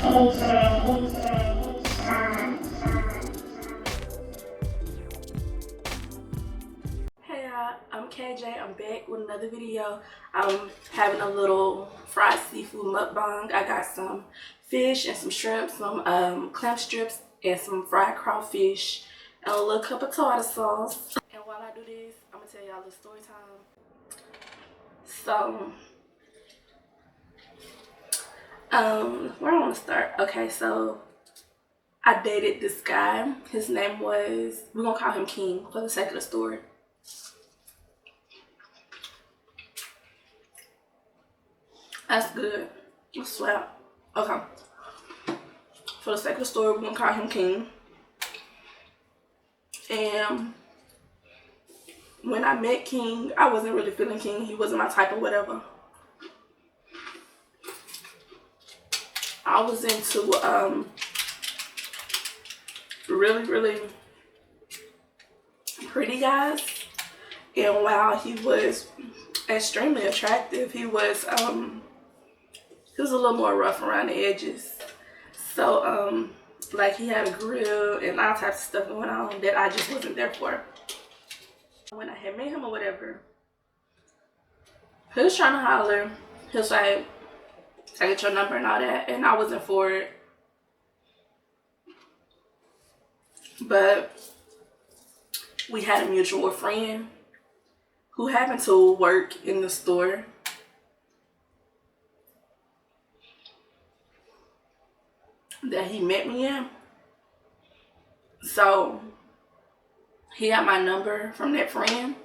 Hey y'all, I'm KJ. I'm back with another video. I'm having a little fried seafood mukbang. I got some fish and some shrimp, some clam strips, and some fried crawfish, and a little cup of tartar sauce. And while I do this, I'm gonna tell y'all the story time. So, where I want to start? Okay, so I dated this guy. His name was, we're gonna call him King for the sake of the story. That's good. I swear. Okay. For the sake of the story, we're gonna call him King. And when I met King, I wasn't really feeling King. He wasn't my type or whatever. I was into really pretty guys. And while he was extremely attractive, he was a little more rough around the edges. So like he had a grill and all types of stuff going on that I just wasn't there for. When I had met him or whatever, he was trying to holler. He was like, I get your number and all that, and I wasn't for it. But we had a mutual friend who happened to work in the store. That he met me in. So he got my number from that friend.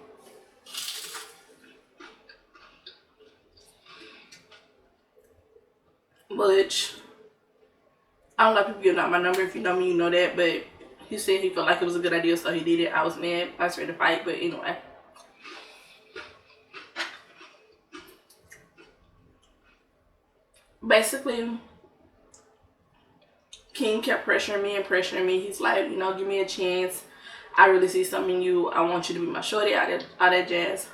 Which I don't like people giving out my number. If you know me, you know that. But he said he felt like it was a good idea, so he did it. I was mad. I was ready to fight, but anyway. Basically, King kept pressuring me. He's like, you know, give me a chance. I really see something in you. I want you to be my shorty, all that jazz.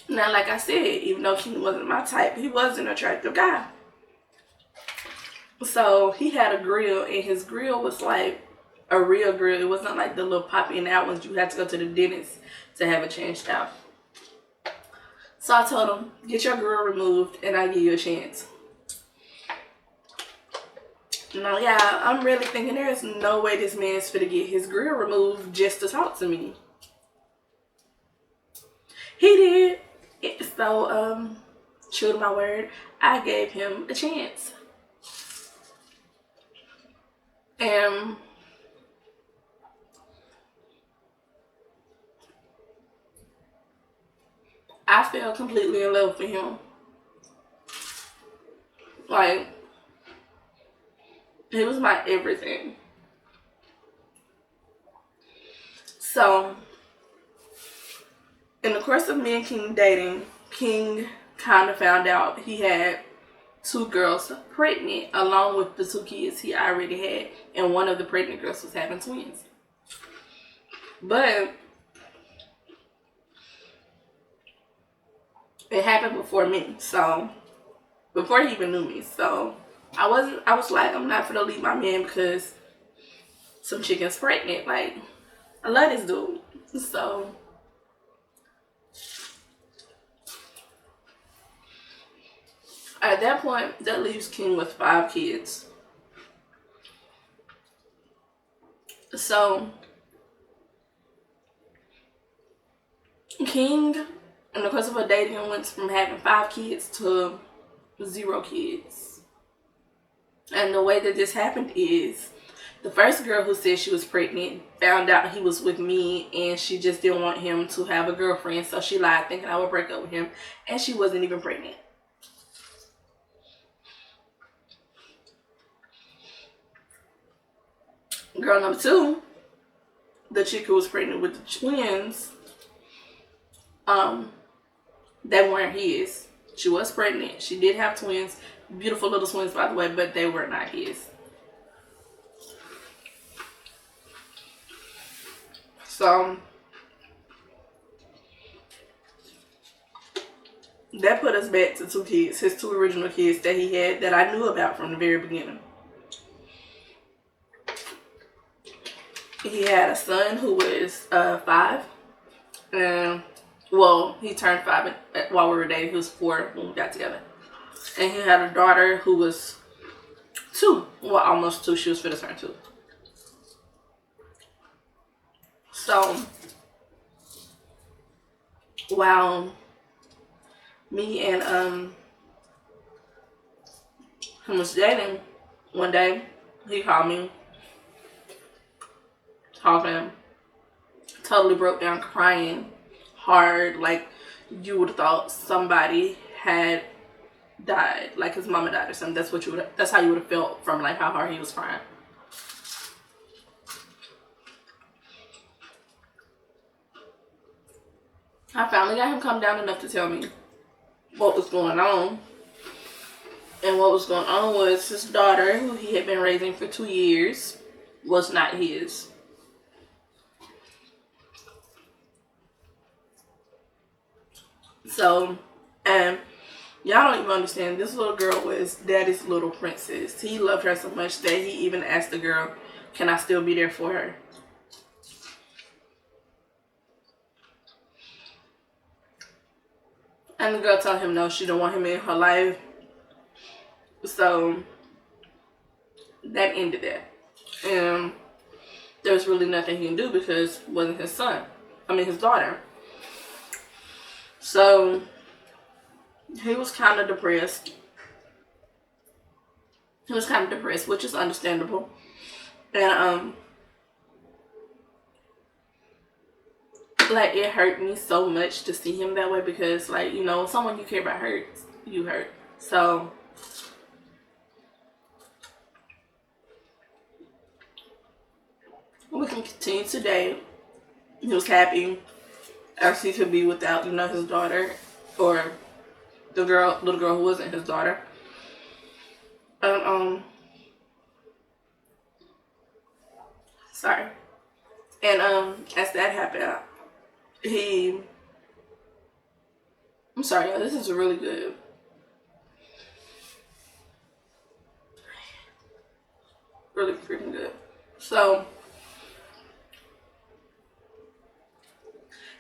Now, like I said, even though King wasn't my type, he was an attractive guy. So he had a grill, and his grill was like a real grill. It wasn't like the little pop-in out ones you had to go to the dentist to have it changed out. So I told him, get your grill removed and I'll give you a chance. Now, yeah, I'm really thinking there's no way this man's finna get his grill removed just to talk to me. He did. So, true to my word, I gave him a chance. And I fell completely in love with him. Like, he was my everything. So, in the course of me and King dating, King kind of found out he had 2 girls pregnant along with the 2 kids he already had. And one of the pregnant girls was having twins. But it happened before me. So, before he even knew me. So, I was like, I'm not gonna leave my man because some chicken's pregnant. Like, I love this dude. So, at that point, that leaves King with 5 kids. So, King, in the course of her dating, went from having 5 kids to 0 kids. And the way that this happened is, the first girl who said she was pregnant found out he was with me, and she just didn't want him to have a girlfriend, so she lied thinking I would break up with him, and she wasn't even pregnant. Girl number 2, the chick who was pregnant with the twins, they weren't his. She was pregnant. She did have twins. Beautiful little twins, by the way, but they were not his. So, that put us back to 2 kids, his 2 original kids that he had that I knew about from the very beginning. He had a son who was 5, and well, he turned 5 while we were dating. He was 4 when we got together, and he had a daughter who was 2, well, almost 2. She was finna turn 2. So, while me and him was dating, one day he called me, talking, totally broke down, crying hard, like you would have thought somebody had died, like his mama died or something. That's how you would have felt from like how hard he was crying. I finally got him calm down enough to tell me what was going on. And what was going on was his daughter, who he had been raising for 2 years, was not his. So, and y'all don't even understand, this little girl was daddy's little princess. He loved her so much that he even asked the girl, can I still be there for her? And the girl told him no, she didn't want him in her life. So that ended that. And there was really nothing he can do because it wasn't his son. I mean his daughter. So he was kind of depressed. Which is understandable. And like it hurt me so much to see him that way because, like, you know, someone you care about hurts, you hurt. So we can continue today. He was happy as he could be without, you know, his daughter or the little girl who wasn't his daughter. Sorry. And as that happened, I'm sorry, y'all, this is really good. Really freaking good. So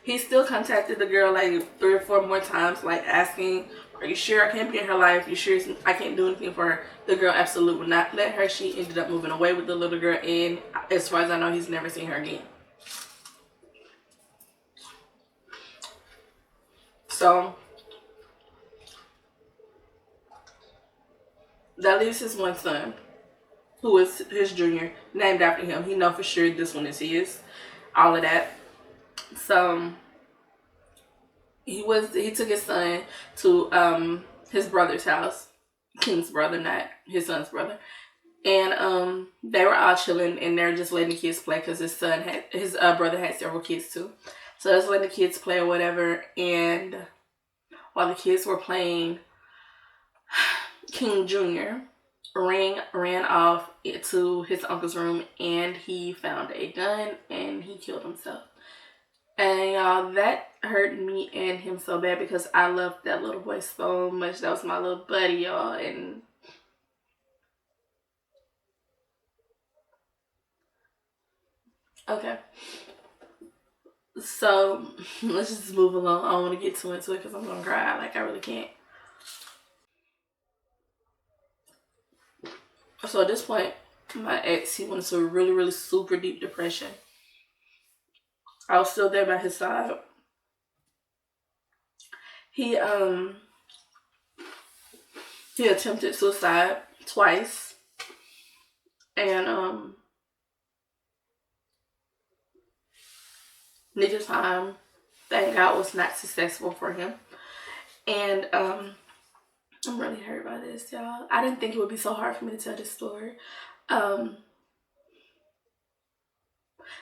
he still contacted the girl like 3 or 4 more times, like asking, are you sure I can't be in her life? You sure I can't do anything for her? The girl absolutely would not let her. She ended up moving away with the little girl, and as far as I know, he's never seen her again. So that leaves his one son, who is his junior, named after him. He know for sure this one is his. All of that. So he took his son to his brother's house, King's brother, not his son's brother, and they were all chilling and they're just letting the kids play because his brother had several kids too. So just letting the kids play or whatever. And while the kids were playing, King Jr. ran off to his uncle's room and he found a gun and he killed himself. And y'all, that hurt me and him so bad because I loved that little boy so much. That was my little buddy, y'all. And okay. So let's just move along. I don't want to get too into it because I'm going to cry. Like, I really can't. So at this point, my ex, he went into a really, really super deep depression. I was still there by his side. He attempted suicide twice. And neither time, thank God, was not successful for him. And I'm really hurt by this, y'all. I didn't think it would be so hard for me to tell this story.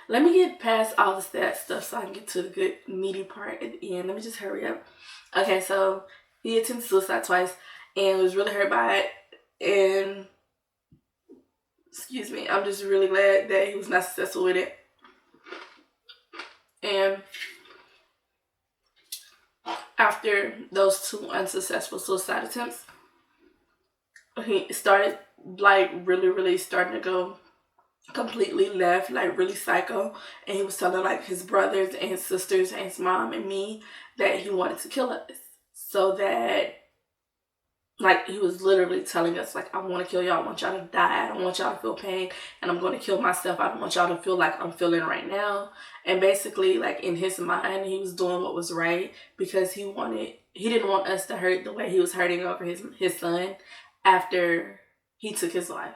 Let me get past all the sad stuff so I can get to the good meaty part at the end. Let me just hurry up. Okay, so he attempted suicide twice and was really hurt by it. And excuse me, I'm just really glad that he was not successful with it. And after those 2 unsuccessful suicide attempts, he started like really starting to go completely left, like really psycho. And he was telling like his brothers and his sisters and his mom and me that he wanted to kill us. So that, like, he was literally telling us, like, I want to kill y'all. I want y'all to die. I don't want y'all to feel pain. And I'm going to kill myself. I don't want y'all to feel like I'm feeling right now. And basically, like, in his mind, he was doing what was right because he didn't want us to hurt the way he was hurting over his son after he took his life.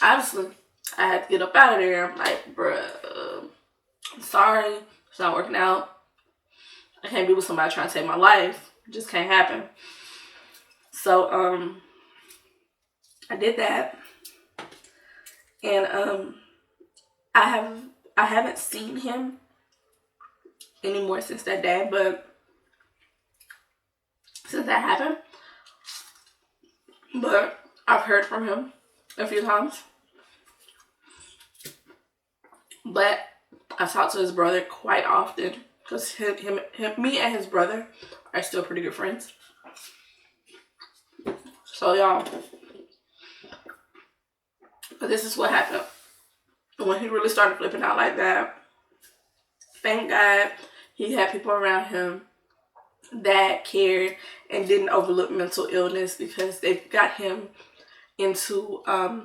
Obviously, I had to get up out of there. I'm like, bruh, I'm sorry. It's not working out. I can't be with somebody trying to take my life. It just can't happen. So, I did that. And, I haven't seen him anymore since that day, but since that happened. But I've heard from him a few times. But I talk to his brother quite often because me and his brother are still pretty good friends. So y'all, but this is what happened when he really started flipping out like that. Thank God he had people around him that cared and didn't overlook mental illness, because they got him into a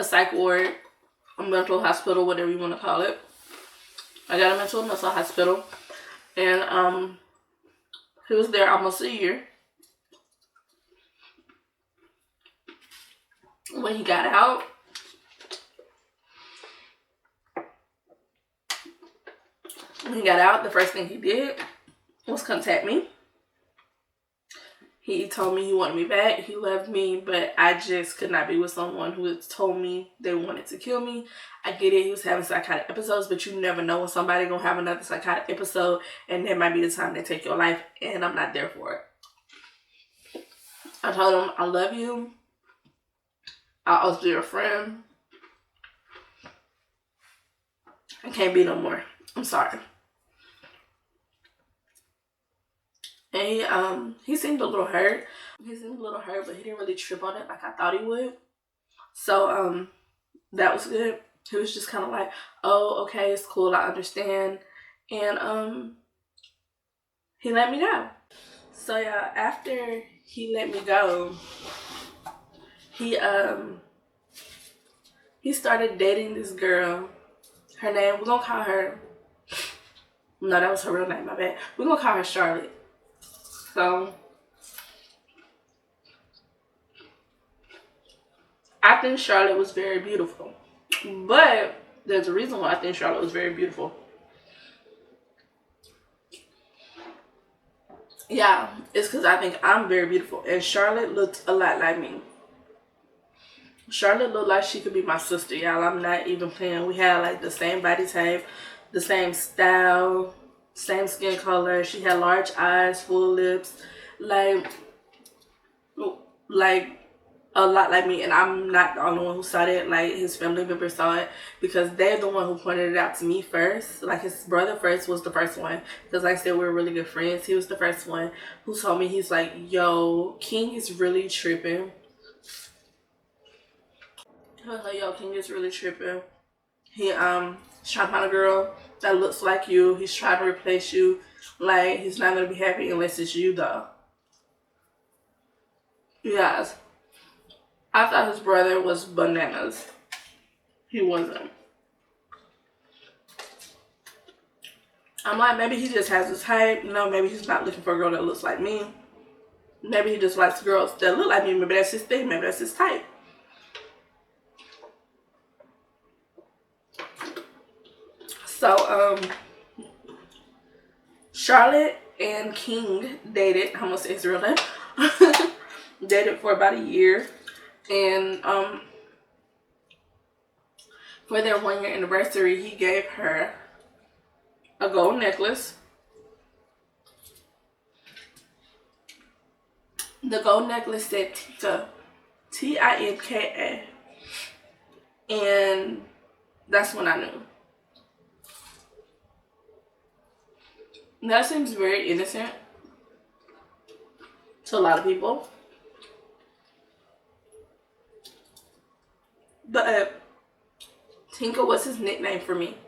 psych ward, a mental hospital, whatever you want to call it. I got him into a mental hospital, and he was there almost a year. When he got out, the first thing he did was contact me. He told me he wanted me back. He loved me, but I just could not be with someone who had told me they wanted to kill me. I get it. He was having psychotic episodes, but you never know when somebody gonna have another psychotic episode, and that might be the time they take your life, and I'm not there for it. I told him, I love you. I'll always be your friend. I can't be no more. I'm sorry. And he seemed a little hurt. But he didn't really trip on it like I thought he would. So that was good. He was just kind of like, oh, okay, it's cool, I understand. And he let me go. So yeah, after he let me go, he started dating this girl. Her name, we're gonna call her, no, that was her real name, my bad. We're gonna call her Charlotte. So I think Charlotte was very beautiful. But there's a reason why I think Charlotte was very beautiful. Yeah, it's because I think I'm very beautiful. And Charlotte looked a lot like me. Charlotte looked like she could be my sister, y'all. I'm not even playing. We had like the same body type, the same style, same skin color. She had large eyes, full lips, like a lot like me. And I'm not the only one who saw it. Like, his family members saw it because they're the one who pointed it out to me first. Like, his brother first was the first one, because like I said, we're really good friends. He was the first one who told me, he's like, yo, King is really tripping. I was like, yo, King is really tripping. He's trying to find a girl that looks like you. He's trying to replace you. Like, he's not gonna be happy unless it's you, though. You guys, I thought his brother was bananas. He wasn't. I'm like, maybe he just has his type. You know, maybe he's not looking for a girl that looks like me. Maybe he just likes girls that look like me. Maybe that's his thing. Maybe that's his type. So, Charlotte and King dated. I'm gonna say his real name. Dated for about a year. And, for their 1-year anniversary, he gave her a gold necklace. The gold necklace said Tika, Tinka. And that's when I knew. That seems very innocent to a lot of people. But Tinker was his nickname for me.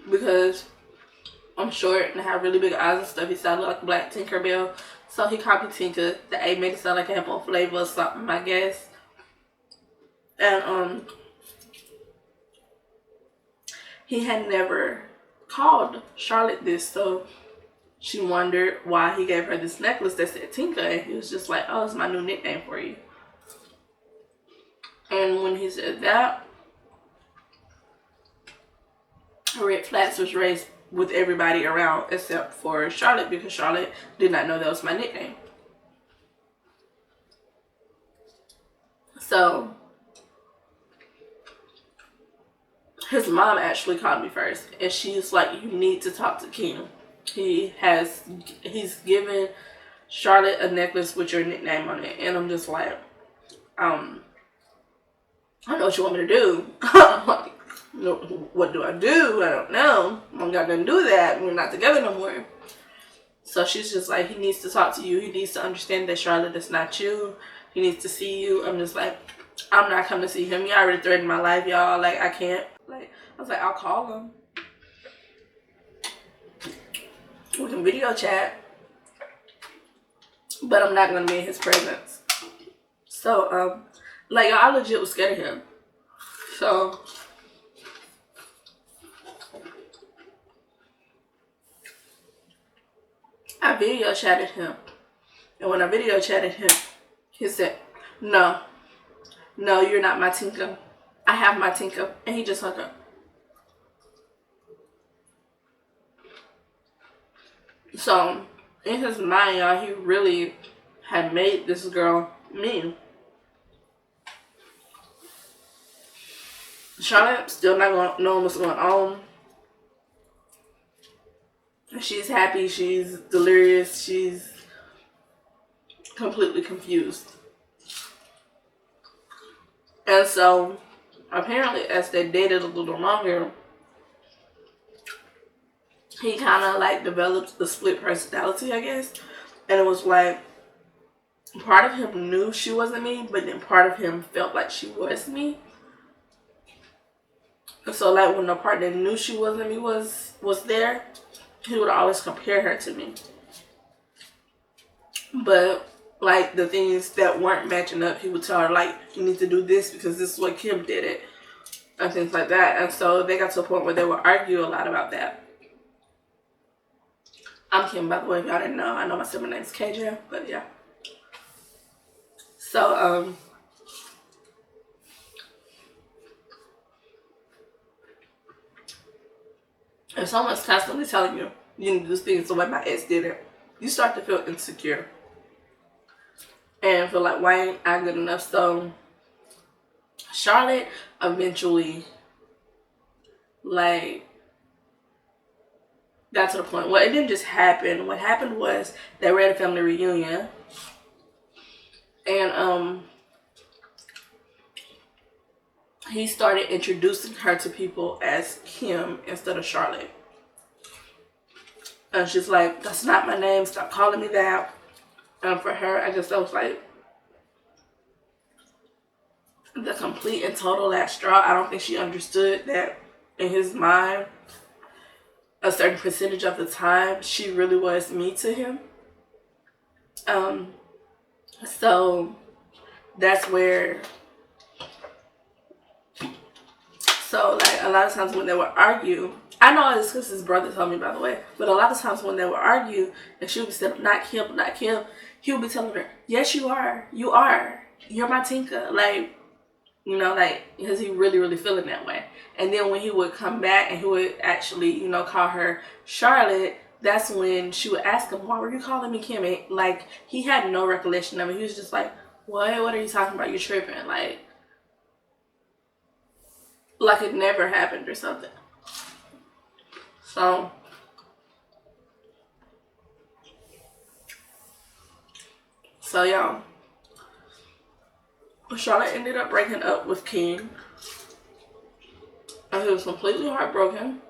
Because I'm short and I have really big eyes and stuff. He sounded like a black Tinkerbell. So he called me Tinker. The A made it sound like it had more flavor or something, I guess. And he had never called Charlotte this, so she wondered why he gave her this necklace that said Tinker, and he was just like, oh, it's my new nickname for you. And when he said that, red flags was raised with everybody around except for Charlotte, because Charlotte did not know that was my nickname. So his mom actually called me first, and she's like, you need to talk to King. He's given Charlotte a necklace with your nickname on it. And I'm just like, I don't know what you want me to do. What do I do? I don't know. I'm not gonna do that. We're not together no more. So she's just like, he needs to talk to you. He needs to understand that Charlotte is not you. He needs to see you. I'm just like, I'm not coming to see him. He already threatened my life, y'all. Like, I can't. Like, I was like, I'll call him. We can video chat. But I'm not gonna be in his presence. So, like, I legit was scared of him. So I video chatted him. And when I video chatted him, he said, no, you're not my Tinker. I have my Tinker. And he just hung up. So in his mind, y'all, he really had made this girl mean. Charlotte still not knowing what's going on. She's happy, she's delirious, she's completely confused. And so, apparently, as they dated a little longer, he kind of like developed the split personality, I guess. And it was like, part of him knew she wasn't me, but then part of him felt like she was me. So like when the part that knew she wasn't me was there, he would always compare her to me. But like the things that weren't matching up, he would tell her like, you need to do this because this is what Kim did it. And things like that. And so they got to a point where they would argue a lot about that. I'm Kim, by the way, if y'all didn't know. I know my sibling name's KJ, but yeah. So, if someone's constantly telling you, you need to do things the way my ex did it, you start to feel insecure. And feel like, why ain't I good enough? So, Charlotte eventually, like, got to the point. Well, it didn't just happen. What happened was they were at a family reunion. And, he started introducing her to people as Kim instead of Charlotte. And she's like, that's not my name. Stop calling me that. And for her, I was like, the complete and total last straw. I don't think she understood that in his mind, a certain percentage of the time, she really was me to him. So that's where... So, like, a lot of times when they would argue, I know it's because his brother told me, by the way, but a lot of times when they would argue, and she would be saying, not Kim, he would be telling her, yes, you are. You are. You're my Tinker. Like, you know, like, because he really, really feeling that way. And then when he would come back and he would actually, you know, call her Charlotte, that's when she would ask him, why were you calling me Kim? And, like, he had no recollection of it. He was just like, what? What are you talking about? You're tripping. Like it never happened or something. So y'all, Charlotte ended up breaking up with King, and he was completely heartbroken.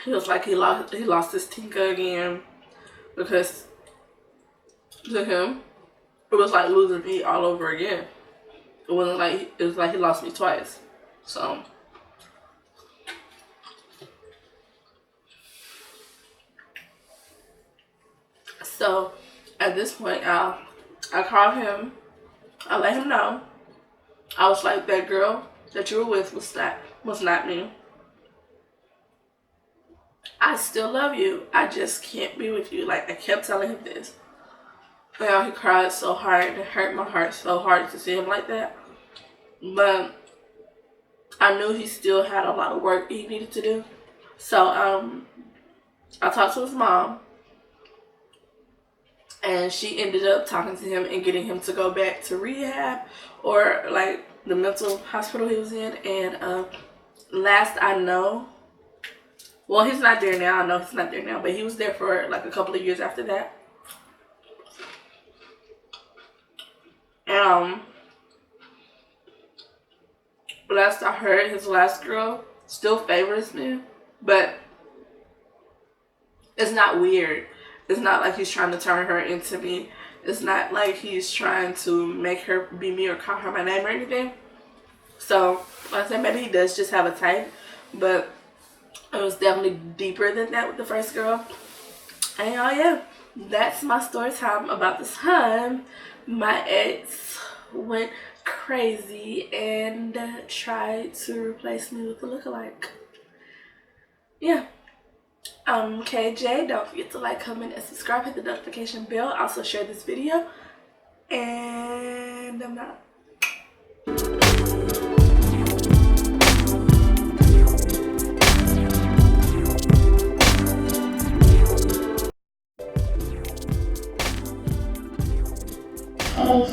he was like he lost his tinker again, because to him it was like losing me all over again. It was like he lost me twice. So at this point, I called him. I let him know. I was like, that girl that you were with was not me. I still love you. I just can't be with you. Like, I kept telling him this. He cried so hard, and it hurt my heart so hard to see him like that. But I knew he still had a lot of work he needed to do. So I talked to his mom, and she ended up talking to him and getting him to go back to rehab, or like the mental hospital he was in. And last I know, well, he's not there now. I know he's not there now, but he was there for like a couple of years after that. Last I heard, his last girl still favors me, but it's not weird. It's not like he's trying to turn her into me. It's not like he's trying to make her be me or call her my name or anything. So, like I said, maybe he does just have a type, but it was definitely deeper than that with the first girl. And yeah, that's my story time about the time my ex went crazy and tried to replace me with a lookalike. Yeah. KJ, don't forget to like, comment, and subscribe. Hit the notification bell. Also share this video. And I'm out. Oh,